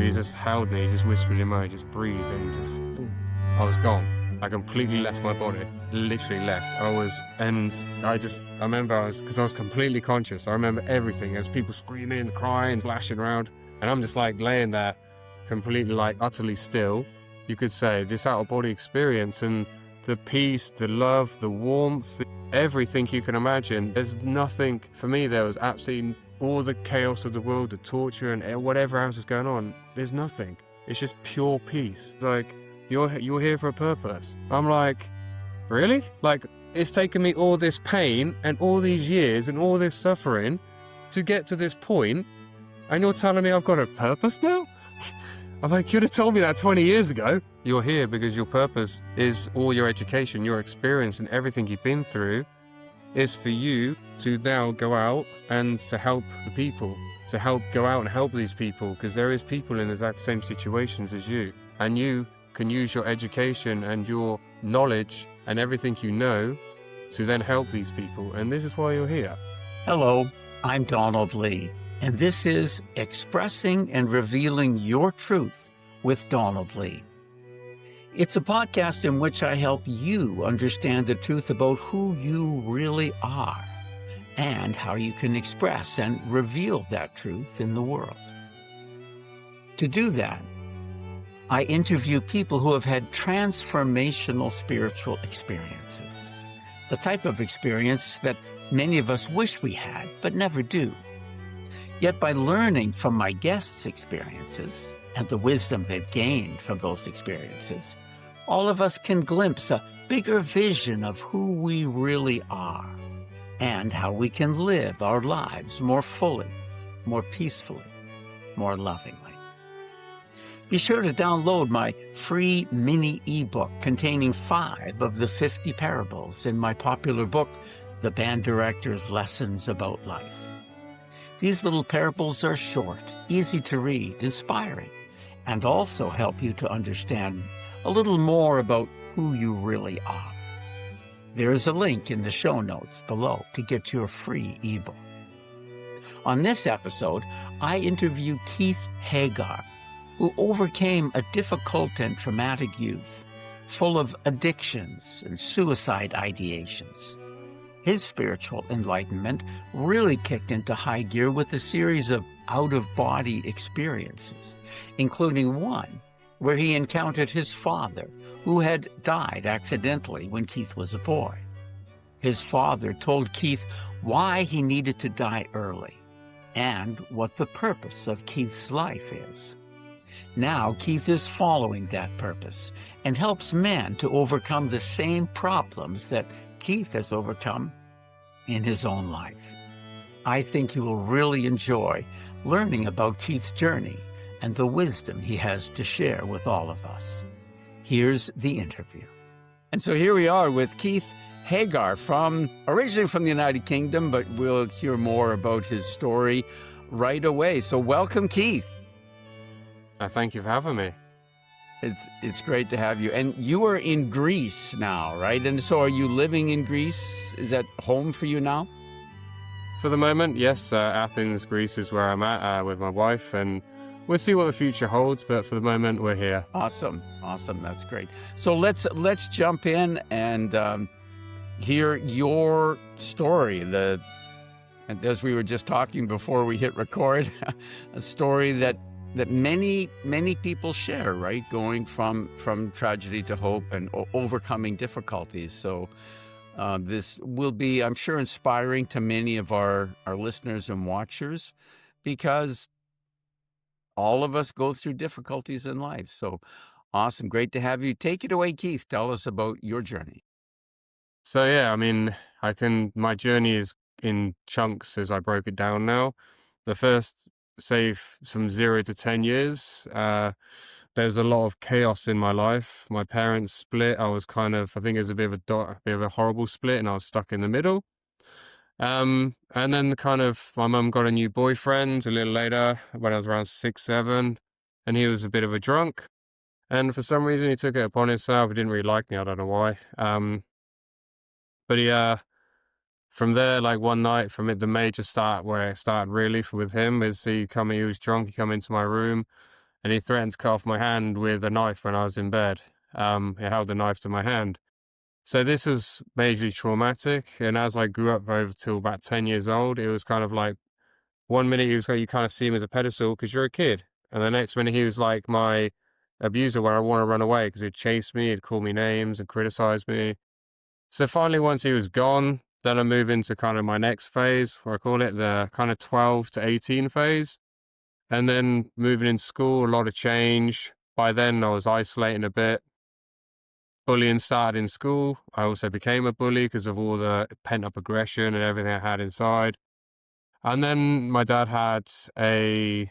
he just held me, he just whispered in my ear, just breathe, and just, boom, I was gone. I completely left my body, literally left. I remember because I was completely conscious. I remember everything. There's people screaming, crying, splashing around, and I'm just like laying there, completely like utterly still. You could say this out of body experience, and the peace, the love, the warmth, everything you can imagine. There's nothing, for me, there was absolutely all the chaos of the world, the torture and whatever else is going on. There's nothing. It's just pure peace. Like, you're here for a purpose. I'm like, really? Like, it's taken me all this pain and all these years and all this suffering to get to this point, and you're telling me I've got a purpose now? I'm like, you'd have told me that 20 years ago. You're here because your purpose is all your education, your experience, and everything you've been through is for you to now go out and to help the people, to help go out and help these people, because there is people in the exact same situations as you, and you can use your education and your knowledge and everything you know to then help these people, and this is why you're here. Hello, I'm Donald Lee, and this is Expressing and Revealing Your Truth with Donald Lee. It's a podcast in which I help you understand the truth about who you really are and how you can express and reveal that truth in the world. To do that, I interview people who have had transformational spiritual experiences, the type of experience that many of us wish we had, but never do. Yet by learning from my guests' experiences and the wisdom they've gained from those experiences, all of us can glimpse a bigger vision of who we really are and how we can live our lives more fully, more peacefully, more lovingly. Be sure to download my free mini ebook containing 5 of the 50 parables in my popular book, The Band Director's Lessons About Life. These little parables are short, easy to read, inspiring, and also help you to understand a little more about who you really are. There is a link in the show notes below to get your free ebook. On this episode, I interview Keith Hagar, who overcame a difficult and traumatic youth, full of addictions and suicide ideations. His spiritual enlightenment really kicked into high gear with a series of out-of-body experiences, including one where he encountered his father, who had died accidentally when Keith was a boy. His father told Keith why he needed to die early and what the purpose of Keith's life is. Now Keith is following that purpose and helps men to overcome the same problems that Keith has overcome in his own life. I think you will really enjoy learning about Keith's journey and the wisdom he has to share with all of us. Here's the interview. And so here we are with Keith Hagar, originally from the United Kingdom, but we'll hear more about his story right away. So welcome, Keith. Thank you for having me. It's great to have you. And you are in Greece now, right? And so are you living in Greece? Is that home for you now? For the moment, yes. Athens, Greece is where I'm at with my wife, and we'll see what the future holds, but for the moment, we're here. Awesome. That's great. So let's jump in and hear your story. And as we were just talking before we hit record, a story that many people share, right? Going from tragedy to hope and overcoming difficulties. So this will be, I'm sure, inspiring to many of our listeners and watchers, because all of us go through difficulties in life. So awesome. Great to have you. Take it away, Keith. Tell us about your journey. So yeah, I mean, my journey is in chunks as I broke it down now. The first, say, from 0 to 10 years, there's a lot of chaos in my life. My parents split. I think it was a bit of a horrible split, and I was stuck in the middle. And then my mum got a new boyfriend a little later when I was around 6, 7, and he was a bit of a drunk. And for some reason, he took it upon himself. He didn't really like me. I don't know why. But he, from there, like one night, the major start where it started really with him is he was drunk. He come into my room and he threatened to cut off my hand with a knife when I was in bed. He held the knife to my hand. So this was majorly traumatic. And as I grew up over till about 10 years old, it was kind of like 1 minute he was you kind of see him as a pedestal because you're a kid. And the next minute he was like my abuser where I want to run away because he'd chase me, he'd call me names and criticize me. So finally, once he was gone, then I move into kind of my next phase, where I call it the kind of 12 to 18 phase. And then moving in school, a lot of change. By then, I was isolating a bit. Bullying started in school. I also became a bully because of all the pent up aggression and everything I had inside. And then my dad had he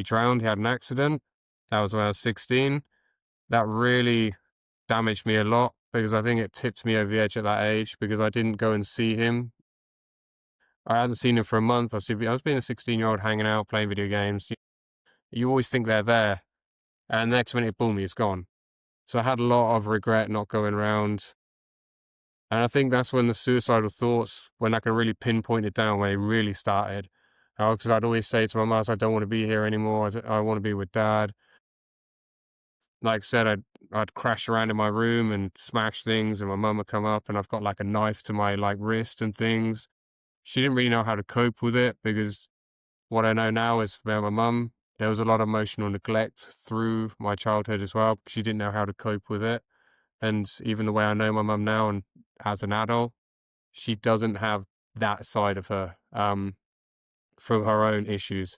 drowned, he had an accident. That was when I was 16. That really damaged me a lot because I think it tipped me over the edge at that age because I didn't go and see him. I hadn't seen him for a month. I was being a 16-year-old hanging out, playing video games. You always think they're there. And the next minute, boom, he's gone. So I had a lot of regret not going around. And I think that's when the suicidal thoughts, when I can really pinpoint it down, when it really started. Because I'd always say to my mum, I don't want to be here anymore. I want to be with dad. Like I said, I'd crash around in my room and smash things, and my mum would come up, and I've got like a knife to my like wrist and things. She didn't really know how to cope with it because what I know now is about my mum, there was a lot of emotional neglect through my childhood as well. She didn't know how to cope with it. And even the way I know my mum now and as an adult, she doesn't have that side of her through her own issues.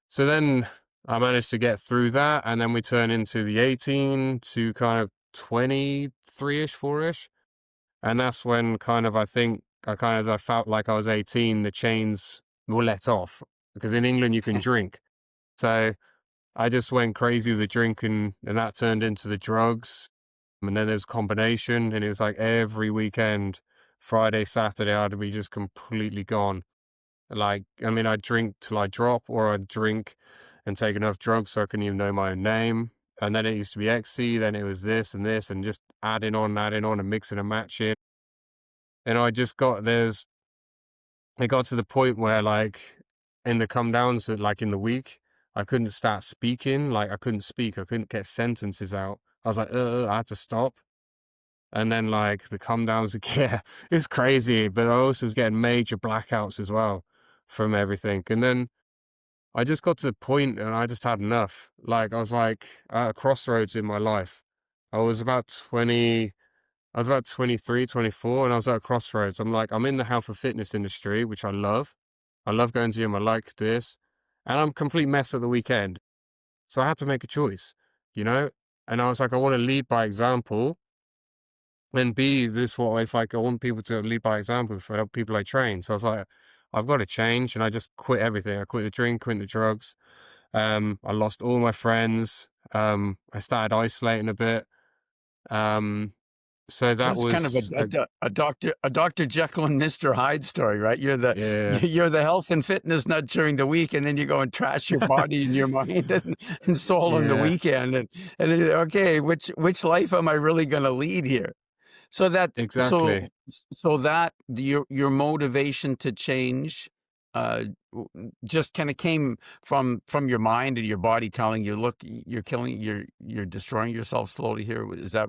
So then I managed to get through that. And then we turn into the 18 to kind of 23-ish, 4-ish. And that's when kind of, I felt like I was 18, the chains were let off because in England you can drink. So I just went crazy with the drinking and that turned into the drugs. And then there was combination and it was like every weekend, Friday, Saturday, I'd be just completely gone. Like, I mean, I'd drink till I drop or I'd drink and take enough drugs so I couldn't even know my own name. And then it used to be XC, then it was this and just adding on and mixing and matching. And I just it got to the point where like in the come downs that like in the week, I couldn't start speaking. Like I couldn't speak. I couldn't get sentences out. I was like, I had to stop. And then like the come downs, yeah, it's crazy. But I also was getting major blackouts as well from everything. And then I just got to the point and I just had enough. Like I was like at a crossroads in my life. I was about 20, I was about 23, 24, and I was at a crossroads. I'm like, I'm in the health and fitness industry, which I love. I love going to gym. I like this. And I'm a complete mess at the weekend. So I had to make a choice, you know? And I was like, I want to lead by example and be this what if like I want people to lead by example for the people I train. So I was like, I've got to change. And I just quit everything. I quit the drink, quit the drugs. I lost all my friends. I started isolating a bit. So So that it's kind of was, a Dr. Jekyll and Mr. Hyde story, right? You're the yeah, you're the health and fitness nut during the week, and then you go and trash your body and your mind and soul on the yeah, weekend, and then, okay, which life am I really going to lead here? So that exactly. your motivation to change just kind of came from your mind and your body telling you, look, you're destroying yourself slowly here. Is that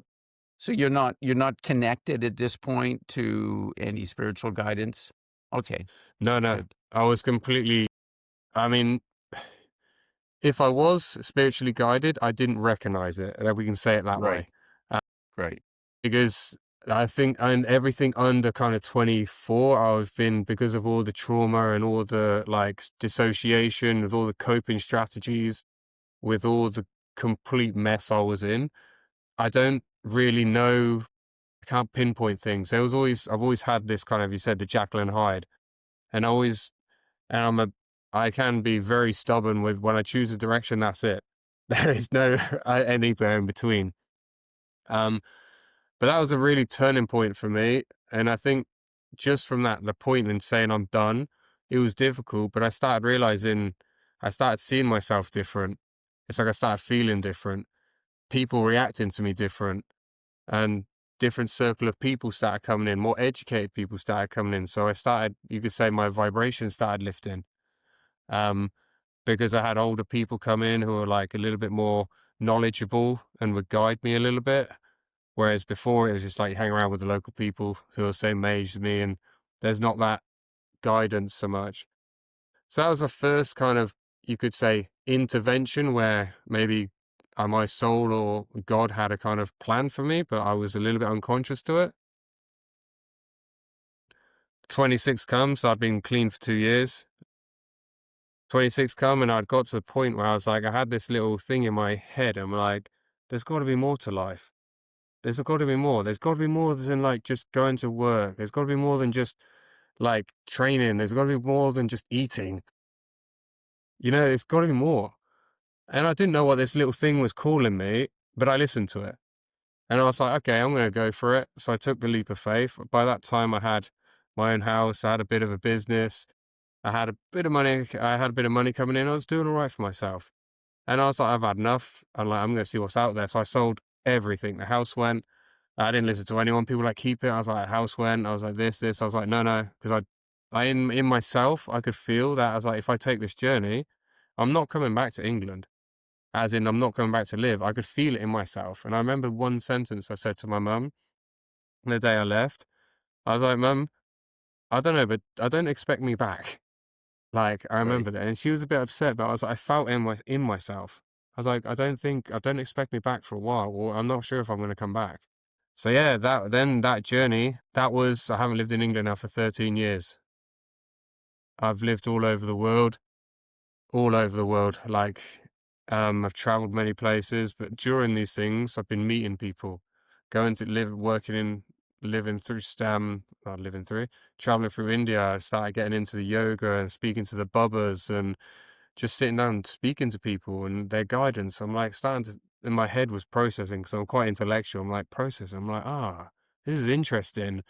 so? You're not connected at this point to any spiritual guidance? Okay, No, no, good. I was completely, I mean, if I was spiritually guided, I didn't recognize it. And we can say it that Right, way. Uh, right. because I think, and everything under kind of 24, I've been, because of all the trauma and all the like dissociation, with all the coping strategies, with all the complete mess I was in, I don't really know, I can't pinpoint things. I've always had this kind of, you said, the Jekyll and Hyde. And I always, and I can be very stubborn with when I choose a direction, that's it. There is no anywhere in between. Um, but that was a really turning point for me. And I think just from that, the point in saying I'm done, it was difficult, but I started seeing myself different. It's like I started feeling different, people reacting to me different, and different circle of people started coming in, more educated people started coming in. So you could say my vibration started lifting. Um, because I had older people come in who were like a little bit more knowledgeable and would guide me a little bit. Whereas before it was just like hang around with the local people who are the same age as me, and there's not that guidance so much. So that was the first kind of, you could say, intervention where maybe my soul or God had a kind of plan for me, but I was a little bit unconscious to it. 26 comes, so I've been clean for 2 years. 26 come, and I'd got to the point where I was like, I had this little thing in my head. I'm like, there's got to be more to life. There's got to be more. There's got to be more than like just going to work. There's got to be more than just like training. There's got to be more than just eating. There's got to be more. And I didn't know what this little thing was calling me, but I listened to it. And I was like, okay, I'm going to go for it. So I took the leap of faith. By that time, I had my own house. I had a bit of a business. I had a bit of money. I had a bit of money coming in. I was doing all right for myself. And I was like, I've had enough. I'm going to see what's out there. So I sold everything. The house went. I didn't listen to anyone. People like keep it. I was like, the house went. I was like, this. I was like, no, because in myself, I could feel that. I was like, if I take this journey, I'm not coming back to England. As in, I'm not going back to live. I could feel it in myself. And I remember one sentence I said to my mum the day I left. I was like, Mum, I don't know, but I don't expect me back. Like, I Right. remember that. And she was a bit upset, but I was like, I felt in myself. I was like, I don't expect me back for a while, or I'm not sure if I'm going to come back. So yeah, that journey, I haven't lived in England now for 13 years. I've lived all over the world. Like, I've traveled many places, but during these things, I've been meeting people, going to live, working in, living through not living through, traveling through India. I started getting into the yoga and speaking to the bubbas and just sitting down and speaking to people and their guidance. I'm like in my head was processing because I'm quite intellectual. I'm like processing. I'm like, this is interesting.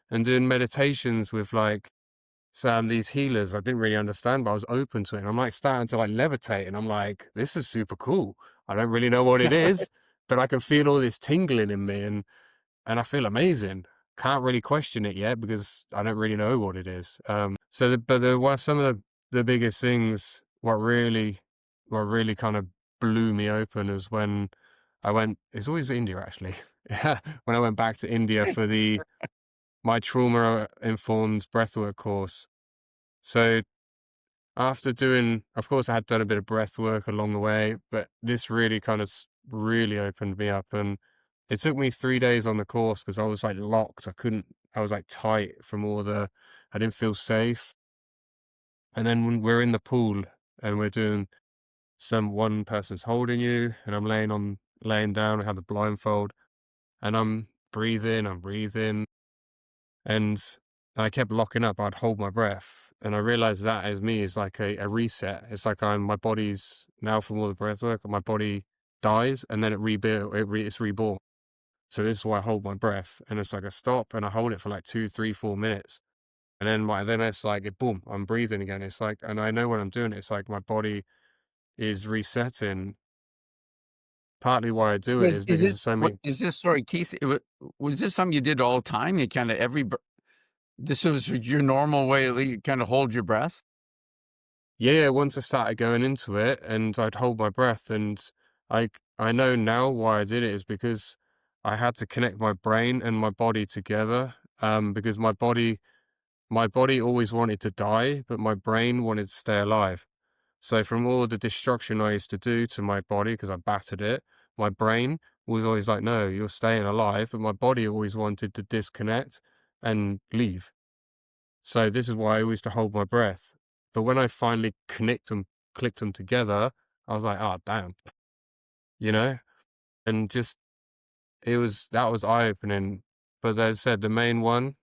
And doing meditations with like these healers I didn't really understand, but I was open to it. And I'm like starting to like levitate, and I'm like, this is super cool. I don't really know what it is, but I can feel all this tingling in me, and I feel amazing. Can't really question it yet because I don't really know what it is. But there were some of the biggest things. What really kind of blew me open is when I went. It's always India actually. When I went back to India for the my trauma informed breathwork course. So after doing, of course, I had done a bit of breath work along the way, but this really kind of really opened me up. And it took me 3 days on the course because I was like locked. I was like tight from I didn't feel safe. And then when we're in the pool and we're doing one person's holding you, and laying down, I have the blindfold, and I'm breathing, and I kept locking up. I'd hold my breath, and I realized that as me is like a reset. It's like my body's now from all the breath work, my body dies and then it rebuild. It's reborn. So this is why I hold my breath, and it's like I stop and I hold it for like 2, 3, 4 minutes, and then it's like boom, I'm breathing again. It's like, and I know when I'm doing it, it's like my body is resetting. Partly why I do So it is is because this there's so what many. is this sorry, Keith, was this something you did all the time? You kinda this was your normal way that you kinda hold your breath? Yeah, once I started going into it and I'd hold my breath, and I know now why I did it is because I had to connect my brain and my body together. Because my body always wanted to die, but my brain wanted to stay alive. So from all the destruction I used to do to my body because I battered it, my brain was always like, no, you're staying alive, but my body always wanted to disconnect and leave. So this is why I always to hold my breath. But when I finally clicked them together, I was like, oh damn, you know? And just that was eye opening. But as I said, the main one,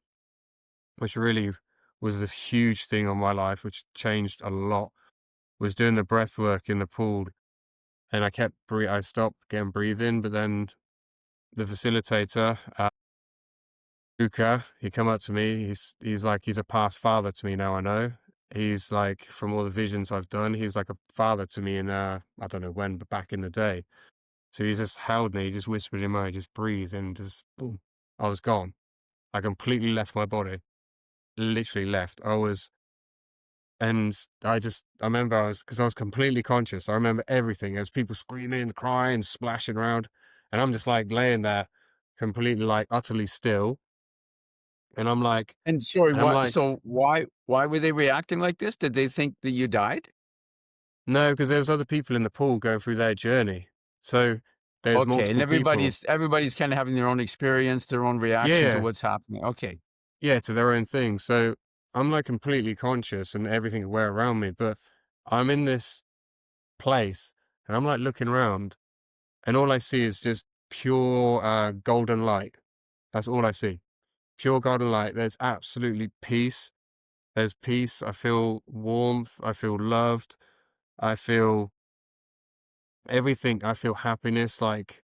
which really was a huge thing on my life, which changed a lot, was doing the breath work in the pool. And I stopped getting breathing, but then the facilitator, Luca, he come up to me. He's a past father to me now. I know he's like from all the visions I've done. He's like a father to me, in I don't know when, but back in the day. So he just held me, he just whispered in my ear, just breathe, and just boom, I was gone. I completely left my body, literally left. And I remember because I was completely conscious. I remember everything. There's people screaming, crying, splashing around. And I'm just like laying there completely like utterly still. And I'm like, And sorry, and I'm what like, so why were they reacting like this? Did they think that you died? no, because there was other people in the pool going through their journey. So there's Okay, and multiple people. everybody's kinda having their own experience, their own Yeah, reaction to yeah, what's happening. Okay. yeah, to their own thing. So I'm like completely conscious and everything aware around me, but I'm in this place and I'm like looking around and all I see is just pure golden light. That's all I see. Pure golden light. There's absolutely peace. There's peace. I feel warmth. I feel loved. I feel everything. I feel happiness. Like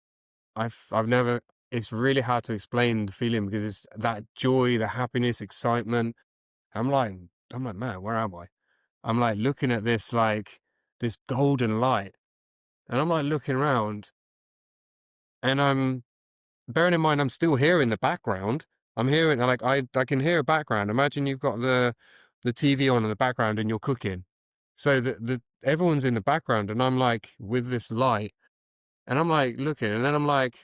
I've never, it's really hard to explain the feeling because it's that joy, the happiness, excitement. I'm like, I'm like, man, where am I? I'm like looking at this, like this golden light. And I'm like looking around and I'm bearing in mind, I'm still here in the background. I'm hearing like I can hear a background. Imagine you've got the TV on in the background and you're cooking. So the everyone's in the background and I'm like with this light and I'm like looking and then I'm like,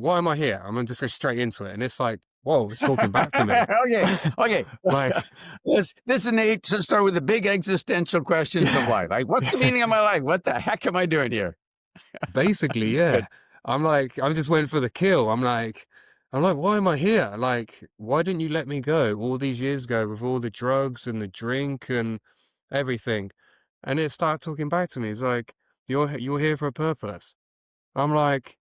why am I here? I'm gonna just go straight into it. And it's like, whoa, it's talking back to me. Okay, okay. Like, This innate to start with the big existential questions of yeah. life. Like, what's the meaning of my life? What the heck am I doing here? Basically, It's yeah. good. I'm like, I'm just waiting for the kill. I'm like, why am I here? Like, why didn't you let me go all these years ago with all the drugs and the drink and everything? And it started talking back to me. It's like, you're here for a purpose. I'm like,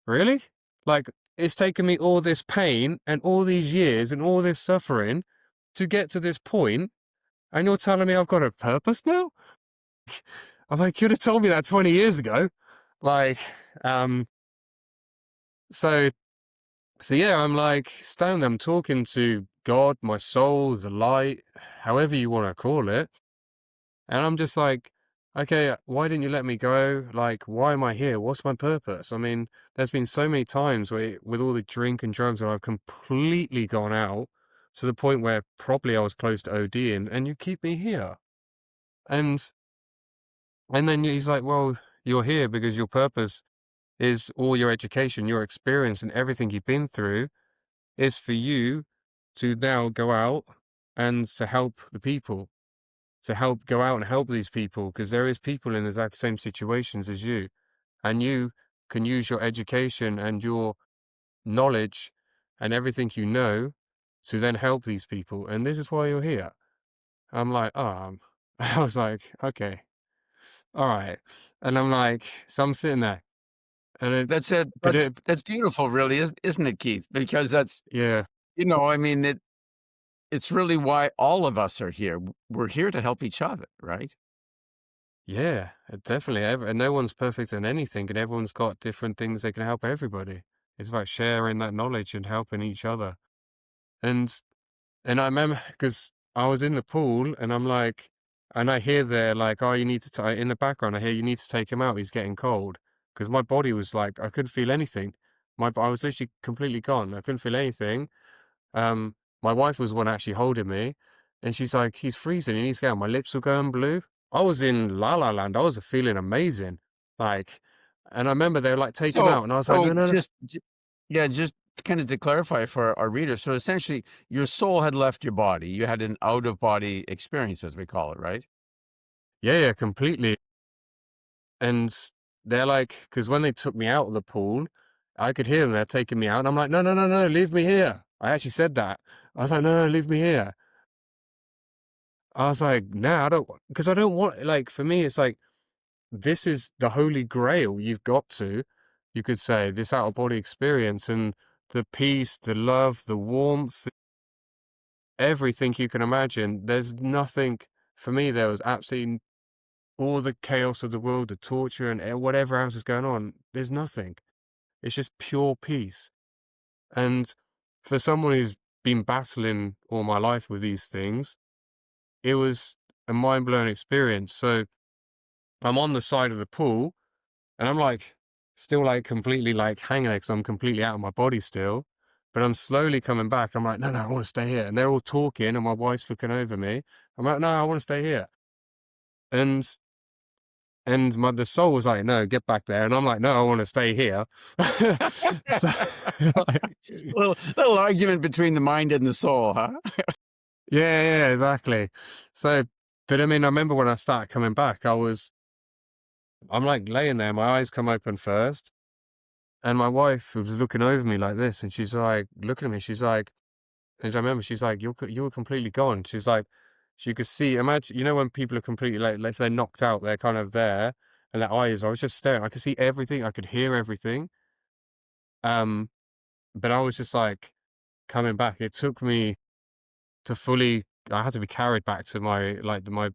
really? Like, it's taken me all this pain and all these years and all this suffering to get to this point, and you're telling me I've got a purpose now? I'm like, you could have told me that 20 years ago. Like, um, so So yeah, I'm like standing there, I'm talking to God, my soul, the light, however you want to call it. And I'm just like, okay, why didn't you let me go? Like, why am I here? What's my purpose? I mean, there's been so many times where with all the drink and drugs where I've completely gone out to the point where probably I was close to ODing and you keep me here. And and then he's like, well, you're here because your purpose is all your education, your experience and everything you've been through is for you to now go out and to help the people, to help go out and help these people, because there is people in the exact same situations as you, and you can use your education and your knowledge and everything you know to then help these people, and this is why you're here. I'm like, I was like, okay, all right, and I'm like, so I'm sitting there, and it, That's it. but it, That's beautiful, really, isn't it, Keith? Because that's yeah. I mean, it's really why all of us are here. We're here to help each other, right? Yeah, definitely. And no one's perfect in anything, and everyone's got different things that can help everybody. It's about sharing that knowledge and helping each other. And I remember because I was in the pool, and I'm like, and I hear there like, oh, you need to in the background. I hear you need to take him out. He's getting cold. Because my body was like, I couldn't feel anything. I was literally completely gone. I couldn't feel anything. Um, my wife was the one actually holding me, and she's like, "He's freezing. He needs to get out." My lips were going blue. I was in La La Land. I was feeling amazing, like, and I remember they were like, "Take him So out," and I was like, so "No, no, no." yeah, just kind of to clarify for our readers. So essentially, your soul had left your body. You had an out of body experience, as we call it, right? Yeah, yeah, completely. And they're like, because when they took me out of the pool, I could hear them. They're taking me out, and I'm like, "No, no, no, no, leave me here." I actually said that. I was like, "No, no, leave me here." I was like, "No, I don't," because I don't want. Like for me, it's like this is the holy grail you've got to, you could say, this out of body experience and the peace, the love, the warmth, everything you can imagine. There's nothing, for me, there was absolutely all the chaos of the world, the torture and whatever else is going on. There's nothing. It's just pure peace. And for someone who's been battling all my life with these things, it was a mind blowing experience. So I'm on the side of the pool. And I'm like, still like completely like hanging there because I'm completely out of my body still. But I'm slowly coming back. I'm like, no, I want to stay here. And they're all talking, and my wife's looking over me. I'm like, no, I want to stay here. And the soul was like, no, get back there. And I'm like, no, I want to stay here. So, like, Little argument between the mind and the soul, huh? yeah, exactly. So, but I mean, I remember when I started coming back, I'm like laying there, my eyes come open first, and my wife was looking over me like this, and she's like looking at me. She's like, and I remember she's like, you were completely gone. She's like, she could see. Imagine, when people are completely like if they're knocked out, they're kind of there, and their eyes. I was just staring. I could see everything. I could hear everything. Um, but I was just like coming back. It took me to fully. I had to be carried back to my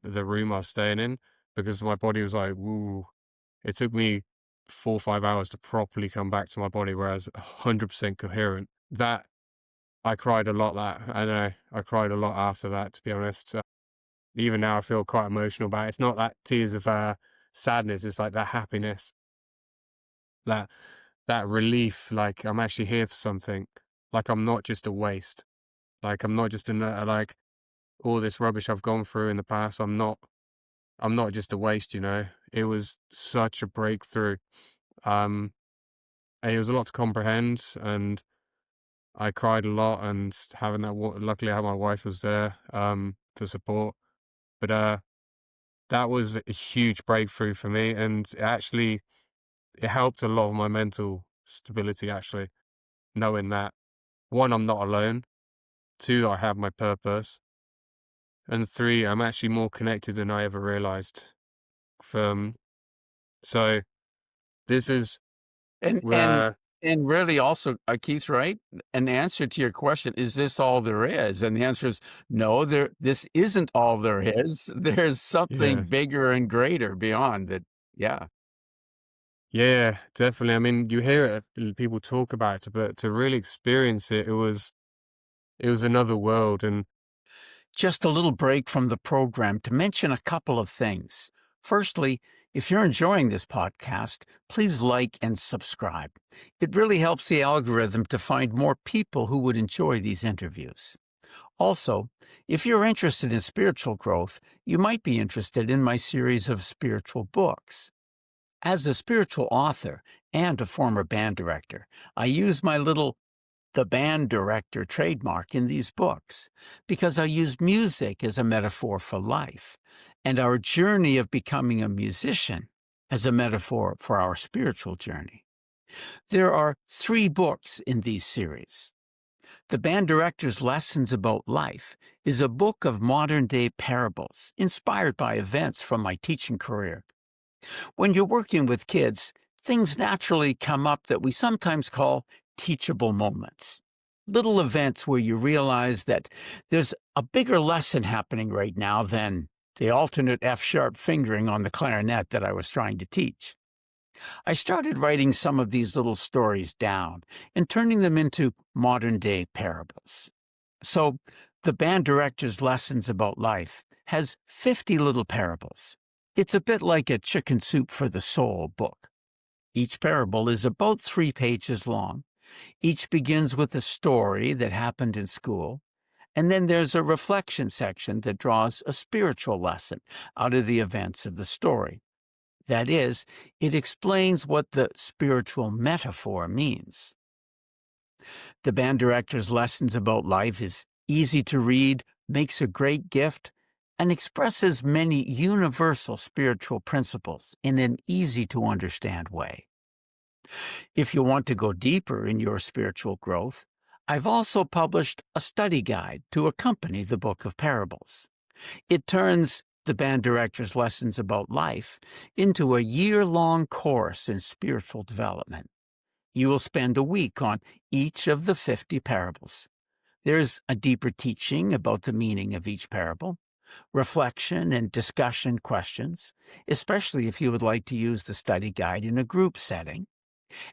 the room I was staying in because my body was like, woo. It took me 4 or 5 hours to properly come back to my body, whereas 100% coherent. That I cried a lot. I don't know. I cried a lot after that, to be honest. Even now, I feel quite emotional about it. It's not that tears of sadness. It's like that happiness, that that relief. Like I'm actually here for something. Like I'm not just a waste. Like I'm not just like all this rubbish I've gone through in the past. I'm not. I'm not just a waste. It was such a breakthrough. Um, it was a lot to comprehend, and I cried a lot. And having luckily, I had my wife was there for support. But that was a huge breakthrough for me, and it helped a lot of my mental stability. Actually, knowing that one, I'm not alone. Two, I have my purpose, and three, I'm actually more connected than I ever realized. Um, so this is And and where, and really also, Keith, right? An answer to your question, is this all there is? And the answer is no, this isn't all there is. There's something yeah, bigger and greater beyond it. Yeah. yeah, definitely. I mean, you hear it, people talk about it, but to really experience it, it was another world, and Just a little break from the program to mention a couple of things. Firstly, if you're enjoying this podcast, please like and subscribe. It really helps the algorithm to find more people who would enjoy these interviews. Also, if you're interested in spiritual growth, you might be interested in my series of spiritual books. As a spiritual author and a former band director, I use my little the band director trademark in these books because I use music as a metaphor for life and our journey of becoming a musician as a metaphor for our spiritual journey. There are 3 books in these series. The Band Director's Lessons About Life is a book of modern-day parables inspired by events from my teaching career. When you're working with kids, things naturally come up that we sometimes call teachable moments. Little events where you realize that there's a bigger lesson happening right now than the alternate F-sharp fingering on the clarinet that I was trying to teach. I started writing some of these little stories down and turning them into modern-day parables. So, the Band Director's Lessons About Life has 50 little parables. It's a bit like a Chicken Soup for the Soul book. Each parable is about 3 pages long. Each begins with a story that happened in school, and then there's a reflection section that draws a spiritual lesson out of the events of the story. That is, it explains what the spiritual metaphor means. The Band Director's Lessons About Life is easy to read, makes a great gift, and expresses many universal spiritual principles in an easy-to-understand way. If you want to go deeper in your spiritual growth, I've also published a study guide to accompany the Book of Parables. It turns the Band Director's Lessons About Life into a year-long course in spiritual development. You will spend a week on each of the 50 parables. There's a deeper teaching about the meaning of each parable, reflection and discussion questions, especially if you would like to use the study guide in a group setting,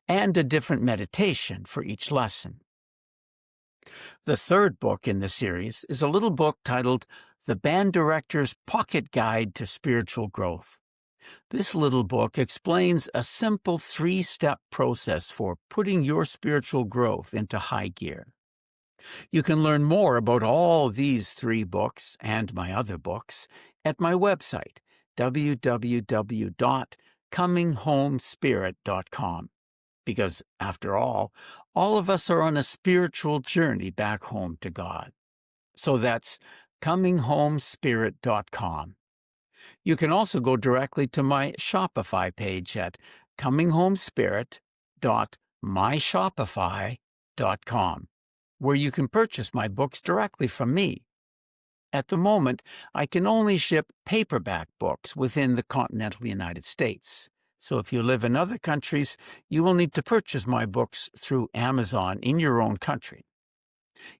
and a different meditation for each lesson. The third book in the series is a little book titled The Band Director's Pocket Guide to Spiritual Growth. This little book explains a simple 3-step process for putting your spiritual growth into high gear. You can learn more about all these 3 books and my other books at my website, www.cominghomespirit.com. Because, after all of us are on a spiritual journey back home to God. So that's cominghomespirit.com. You can also go directly to my Shopify page at cominghomespirit.myshopify.com, where you can purchase my books directly from me. At the moment, I can only ship paperback books within the continental United States. So if you live in other countries, you will need to purchase my books through Amazon in your own country.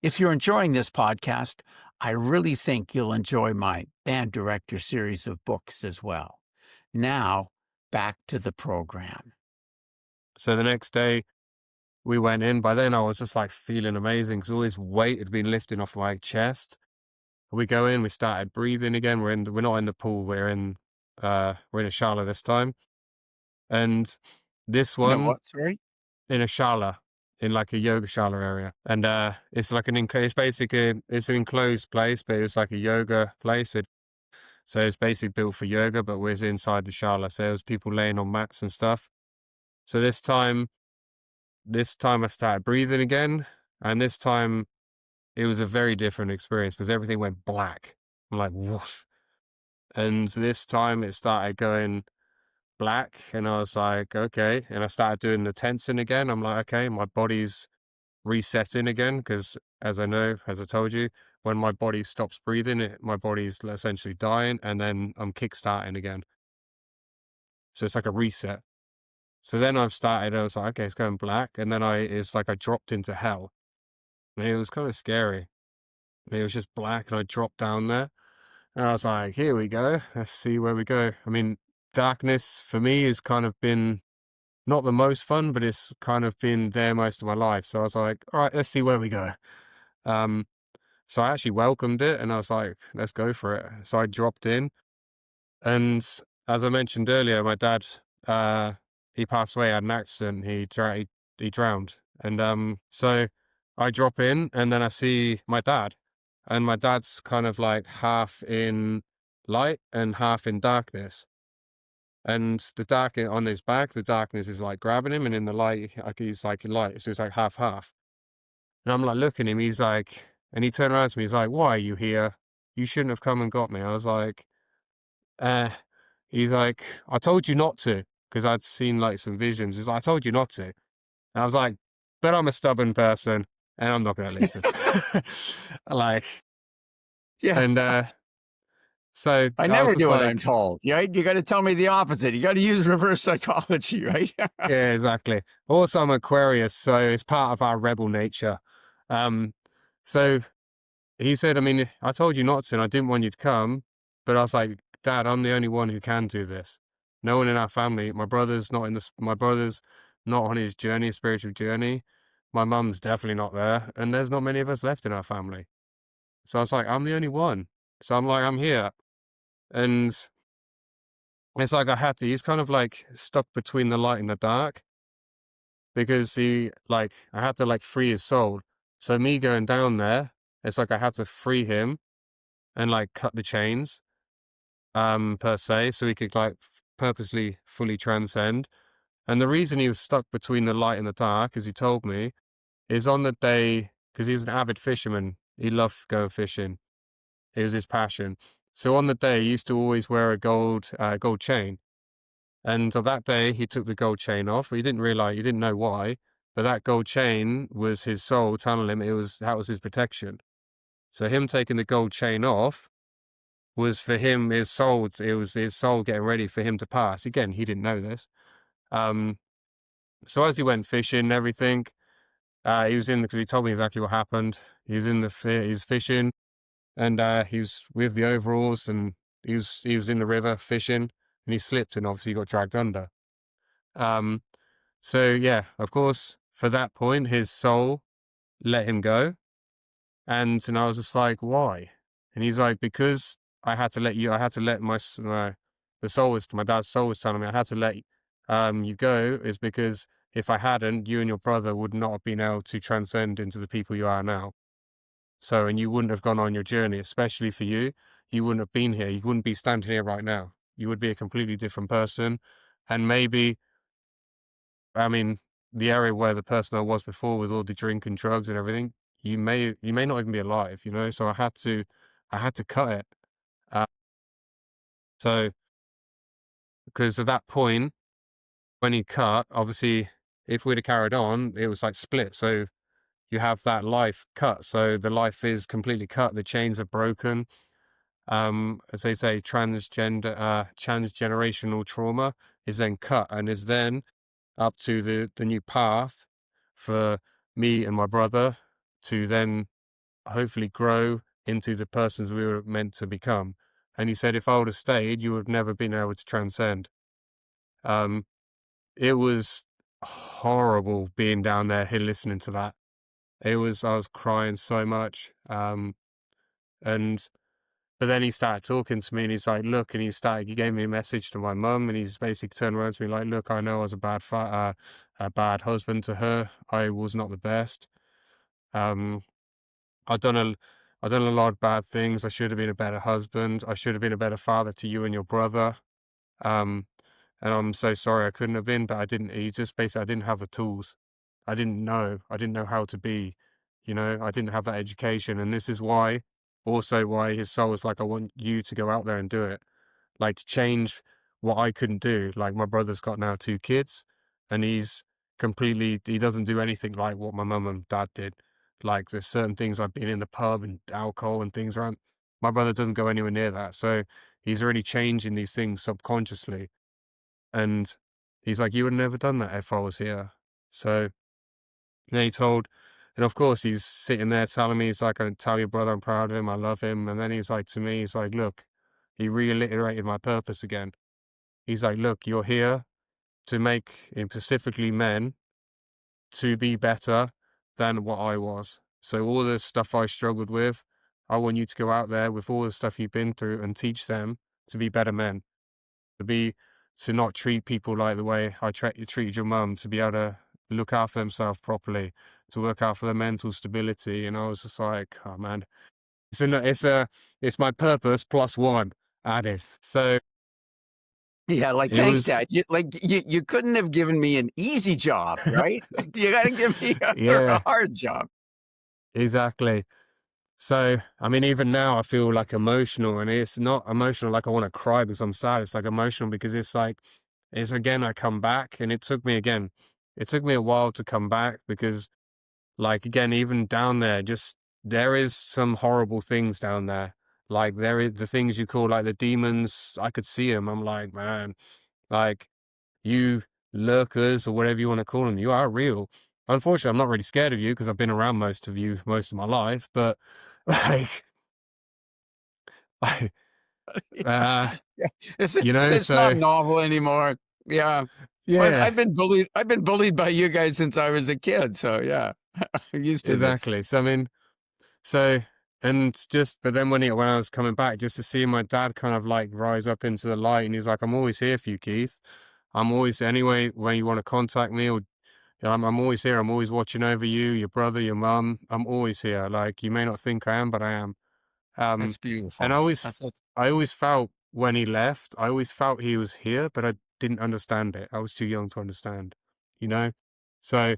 If you're enjoying this podcast, I really think you'll enjoy my Band Director series of books as well. Now, back to the program. So the next day we went in. By then I was just like feeling amazing because all this weight had been lifting off my chest. We go in, we started breathing again. We're not in the pool. We're in a shala this time. And this one Sorry? in a shala, in like a yoga shala area. And it's like it's basically, it's an enclosed place, but it's like a yoga place. So it's basically built for yoga, but we're inside the shala. So there was people laying on mats and stuff. So this time I started breathing again. And this time it was a very different experience because everything went black. I'm like, whoosh. And this time it started going black, and I was like, okay. And I started doing the tensing again. I'm like, okay, my body's resetting again because, as I told you, when my body stops breathing, my body's essentially dying, and then I'm kickstarting again. So it's like a reset. So then I was like, okay, it's going black, and then it's like I dropped into hell, and it was kind of scary. And it was just black, and I dropped down there, and I was like, here we go. Let's see where we go. I mean, darkness for me has kind of been not the most fun, but it's kind of been there most of my life. So I was like, all right, let's see where we go. So I actually welcomed it, and I was like, let's go for it. So I dropped in, and as I mentioned earlier, my dad, he passed away, had an accident. He drowned. And so I drop in, and then I see my dad, and my dad's kind of like half in light and half in darkness. And the dark on his back, the darkness is like grabbing him, and in the light, like he's like in light, so it's like half half. And I'm like looking at him, he's like, and he turned around to me, he's like, "Why are you here? You shouldn't have come and got me." I was like, uh, he's like, "I told you not to," because I'd seen like some visions. He's like, "I told you not to." And I was like, "But I'm a stubborn person, and I'm not going to listen." Like, Yeah. and so I I was never just do what I'm like, told, right? You got to tell me the opposite. You got to use reverse psychology, right? yeah, exactly. Also, I'm Aquarius, so it's part of our rebel nature. So he said, I mean, I told you not to, and I didn't want you to come, but I was like, Dad, I'm the only one who can do this. No one in our family. My brother's not on his journey, spiritual journey. My mum's definitely not there, and there's not many of us left in our family. So I was like, I'm the only one. So I'm like, I'm here, and it's like he's kind of like stuck between the light and the dark because I had to like free his soul. So me going down there, it's like I had to free him and like cut the chains, per se, so he could like purposely fully transcend. And the reason he was stuck between the light and the dark, as he told me, is on the day, because he was an avid fisherman. He loved going fishing. It was his passion. So on the day, he used to always wear a gold chain. And on that day, he took the gold chain off. He didn't know why, but that gold chain was his soul telling him that was his protection. So him taking the gold chain off was for him, it was his soul getting ready for him to pass. Again, he didn't know this. So as he went fishing and everything, he was because he told me exactly what happened. He was he was fishing, and he was with the overalls, and he was in the river fishing, and he slipped, and obviously he got dragged under. So yeah, of course, for that point, his soul let him go. And I was just like, why? And he's like, because I had to let my dad's soul was telling me I had to let you go, is because if I hadn't, you and your brother would not have been able to transcend into the people you are now. So, and you wouldn't have gone on your journey, especially for you. You wouldn't have been here. You wouldn't be standing here right now. You would be a completely different person. And maybe, I mean, the area where the person I was before with all the drink and drugs and everything, you may not even be alive, you know? So I had to cut it. Uh, so, because at that point, when you cut, obviously, if we'd have carried on, it was like split. So you have that life cut. So the life is completely cut. The chains are broken. As they say, transgenerational trauma is then cut and is then up to the new path for me and my brother to then hopefully grow into the persons we were meant to become. And he said, if I would have stayed, you would have never been able to transcend. Um, it was horrible being down there here listening to that. I was crying so much. And But then he started talking to me and he's like, look, and he gave me a message to my mum and he's basically turned around to me like, look, I know I was a bad husband to her. I was not the best. Um, I've done a, I've done a lot of bad things. I should have been a better husband. I should have been a better father to you and your brother. Um, and I'm so sorry I couldn't have been, but I didn't. He just basically, I didn't have the tools. I didn't know. I didn't know how to be. I didn't have that education, and this is why, also why his soul was like, I want you to go out there and do it, like to change what I couldn't do. Like my brother's got now 2 kids, and he doesn't do anything like what my mum and dad did. Like there's certain things I've been in the pub and alcohol and things around. My brother doesn't go anywhere near that, so he's already changing these things subconsciously. And he's like, you would have never done that if I was here. So then he told, and of course he's sitting there telling me, he's like, I tell your brother I'm proud of him, I love him. And then he's like to me, he's like, look, he reiterated my purpose again. He's like, look, you're here to make, in specifically men, to be better than what I was. So all the stuff I struggled with, I want you to go out there with all the stuff you've been through and teach them to be better men, to be to not treat people like the way you treated your mum, to be able to look after themselves properly, to work out for their mental stability. And I was just like, oh man, it's my purpose plus one added. So Yeah, like, it thanks, was, Dad. You couldn't have given me an easy job, right? You gotta give me a yeah, hard job. exactly. So, I mean, even now I feel like emotional, and it's not emotional like I want to cry because I'm sad. It's like emotional because it's like, it's again, I come back, and it took me a while to come back because, like, again, even down there, just there is some horrible things down there. Like, there is the things you call like the demons. I could see them. I'm like, man, like, you lurkers or whatever you want to call them, you are real. Unfortunately, I'm not really scared of you because I've been around most of you most of my life, but like, I, uh, Yeah, it's not so novel anymore. Yeah, but yeah, I've been bullied by you guys since I was a kid. So yeah, I'm used to this. exactly. So I mean, so and just, but then when I was coming back, just to see my dad kind of like rise up into the light, and he's like, "I'm always here for you, Keith. I'm always anyway when you want to contact me, or I'm always here. I'm always watching over you, your brother, your mum. I'm always here. Like you may not think I am, but I am." Um, That's and beautiful. That's I always felt when he left, I always felt he was here, but I didn't understand it. I was too young to understand, you know? So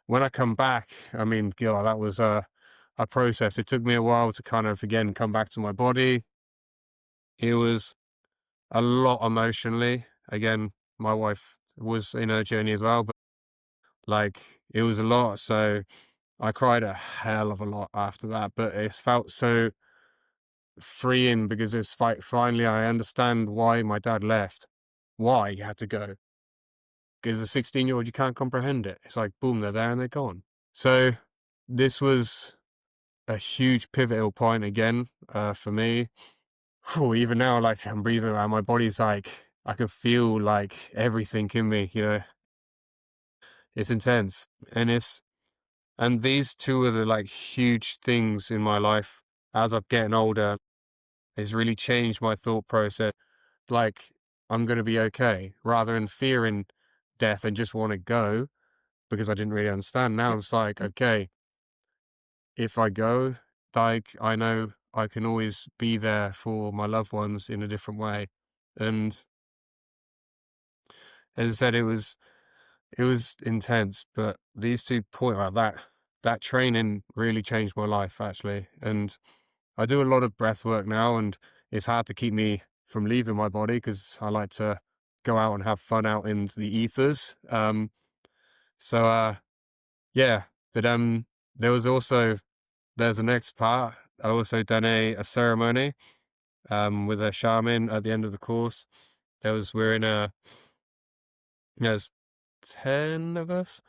when I come back, I mean, God, that was a process. It took me a while to kind of, again, come back to my body. It was a lot emotionally. Again, my wife was in her journey as well, but like it was a lot. So I cried a hell of a lot after that, but it's felt so freeing because finally I understand why my dad left, why he had to go. Because as a 16-year-old, you can't comprehend it. It's like, boom, they're there and they're gone. So this was a huge pivotal point again for me. Whew, even now, like I'm breathing around, my body's like, I can feel like everything in me, it's intense. And these two are the like huge things in my life as I've getting older. It's really changed my thought process. Like, I'm going to be okay, rather than fearing death and just want to go because I didn't really understand. Now it's like, okay, if I go, like, I know I can always be there for my loved ones in a different way. And as I said, it was intense, but these 2 points, like that training really changed my life actually. And I do a lot of breath work now, and it's hard to keep me from leaving my body because I like to go out and have fun out in the ethers. So yeah, but there was also there's the next part. I also done a ceremony with a shaman at the end of the course. We're in a there's 10 of us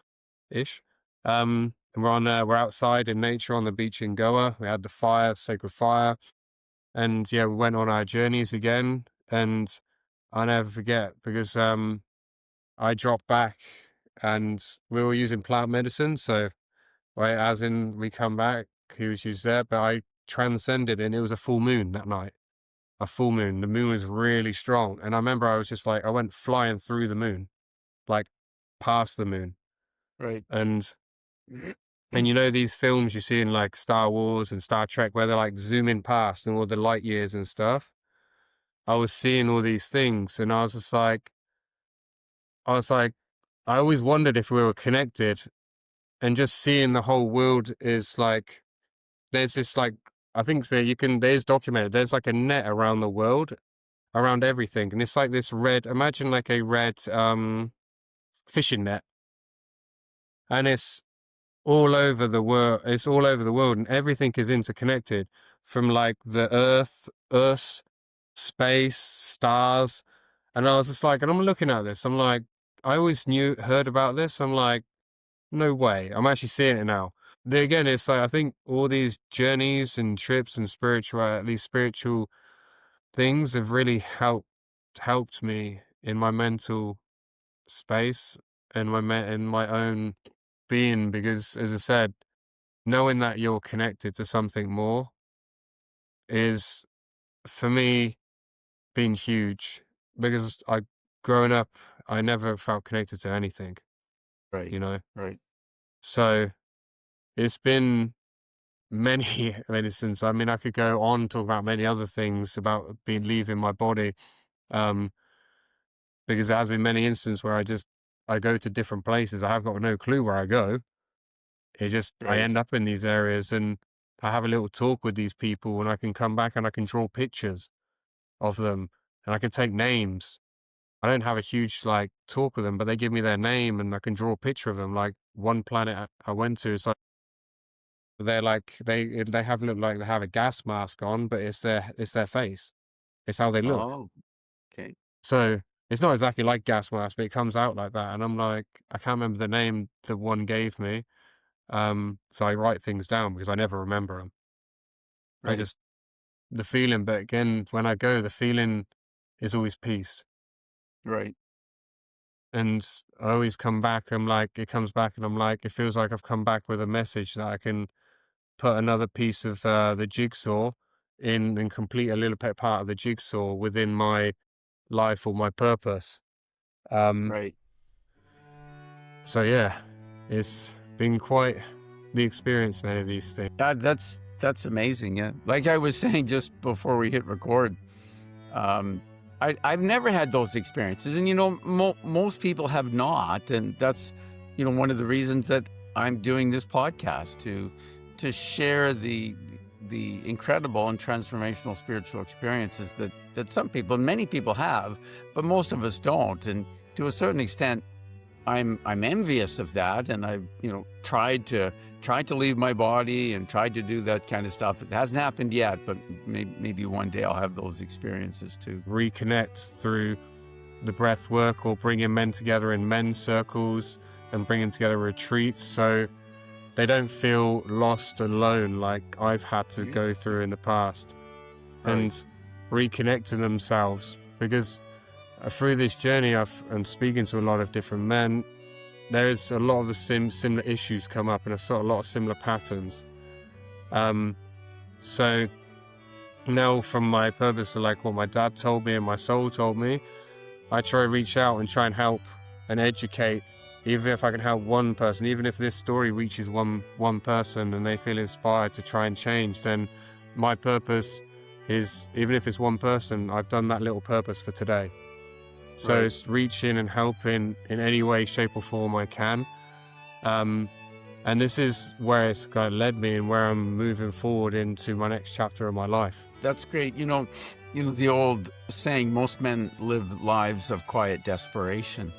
ish. And we're outside in nature on the beach in Goa. We had the fire, sacred fire, and yeah, we went on our journeys again. And I'll never forget because I dropped back, and we were using plant medicine. So, right, as in we come back, he was used there, but I transcended, and it was a full moon that night. A full moon. The moon was really strong, and I remember I was just like I went flying through the moon, like past the moon, Right. and And you know these films you see in like Star Wars and Star Trek where they're like zooming past and all the light years and stuff. I was seeing all these things, and I was like, I always wondered if we were connected, and just seeing the whole world is like, there's this like, I think so there's documented, there's like a net around the world, around everything. And it's like this red, imagine like a red fishing net. And it's all over the world. It's all over the world, and everything is interconnected from like the earth, space, stars. And I was just like, and I'm looking at this, I'm like, I always heard about this. I'm like, no way. I'm actually seeing it now. Again, it's like, I think all these journeys and trips and these spiritual things have really helped me in my mental space and in my own being, because as I said, knowing that you're connected to something more is, for me, been huge, because growing up, I never felt connected to anything, you Right. know? Right. So it's been many medicines. I mean, I could go on talk about many other things about leaving my body, um, because there has been many instances where I go to different places. I have got no clue where I go. I Right. end up in these areas, and I have a little talk with these people, and I can come back and I can draw pictures of them, and I can take names. I don't have a huge like talk with them, but they give me their name and I can draw a picture of them. Like one planet I went to, it's like they're like they have look like they have a gas mask on, but it's their face. It's how they look. Oh, okay. So it's not exactly like gas mask, but it comes out like that. And I'm like, I can't remember the name the one gave me. So I write things down because I never remember them. I Right. just the feeling, but again, when I go, the feeling is always peace. Right. And I always come back, it comes back and I'm like, it feels like I've come back with a message that I can put another piece of the jigsaw in and complete a little bit part of the jigsaw within my life or my purpose. Um, Right. so yeah, it's been quite the experience, many of these things. That's amazing. Yeah. Like I was saying just before we hit record, um, I've never had those experiences, and most people have not, and that's one of the reasons that I'm doing this podcast to share the incredible and transformational spiritual experiences that some people, many people have, but most of us don't, and to a certain extent, I'm envious of that, and I've tried to leave my body and tried to do that kind of stuff. It hasn't happened yet, but maybe one day I'll have those experiences too. Reconnect through the breath work or bringing men together in men's circles and bringing together retreats so they don't feel lost alone like I've had to go through in the past. Right. And reconnecting themselves, because through this journey I'm speaking to a lot of different men. There's a lot of the similar issues come up, and a lot of similar patterns. So now from my purpose of like what my dad told me and my soul told me, I try to reach out and try and help and educate, even if I can help one person, even if this story reaches one person and they feel inspired to try and change, then my purpose is, even if it's one person, I've done that little purpose for today. So Right. it's reaching and helping in any way, shape or form I can. And this is where it's kind of led me and where I'm moving forward into my next chapter of my life. That's great. The old saying, most men live lives of quiet desperation.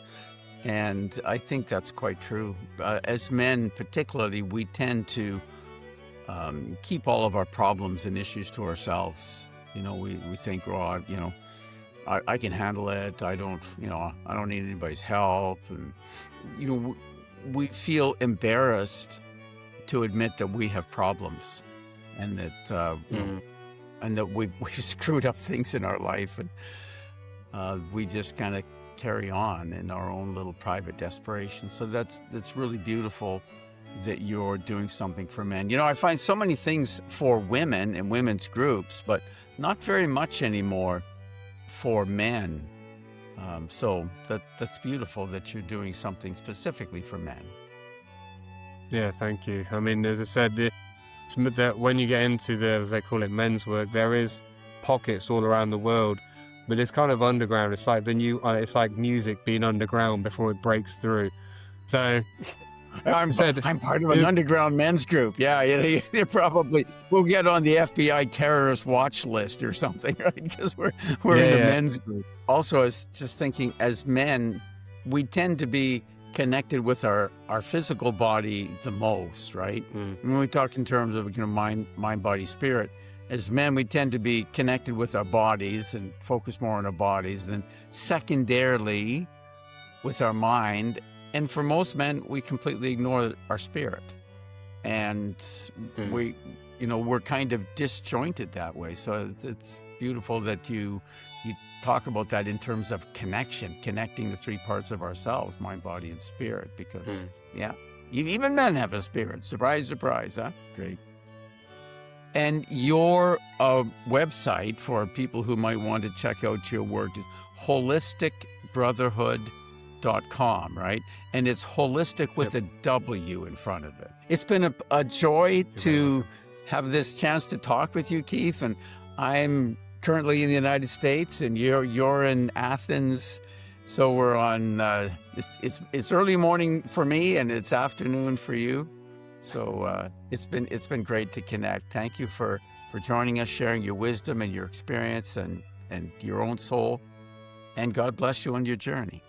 And I think that's quite true. As men, particularly, we tend to keep all of our problems and issues to ourselves. We think, well, I can handle it. I don't need anybody's help. And, we feel embarrassed to admit that we have problems and that, and that we've screwed up things in our life. And we just kind of carry on in our own little private desperation. So that's really beautiful that you're doing something for men. I find so many things for women and women's groups, but not very much anymore for men. So that's beautiful that you're doing something specifically for men. Yeah, thank you. I mean, as I said, that when you get into as they call it, men's work, there is pockets all around the world, but it's kind of underground. It's like it's like music being underground before it breaks through. So I'm part of an underground men's group. Yeah, they probably will get on the FBI terrorist watch list or something, right? Because we're in a men's group. Also, I was just thinking, as men, we tend to be connected with our physical body the most, right? When we talk in terms of mind, body, spirit, as men, we tend to be connected with our bodies and focus more on our bodies. Then secondarily, with our mind. And for most men, we completely ignore our spirit. And we're kind of disjointed that way. So it's beautiful that you talk about that in terms of connecting the three parts of ourselves, mind, body, and spirit, because, even men have a spirit. Surprise, surprise, huh? Great. And your website for people who might want to check out your work is holisticbrotherhood.com, right? And it's holistic with a W in front of it. It's been a joy to have this chance to talk with you, Keith. And I'm currently in the United States, and you're in Athens. So we're on. It's early morning for me, and it's afternoon for you. So it's been great to connect. Thank you for joining us, sharing your wisdom and your experience and your own soul. And God bless you on your journey.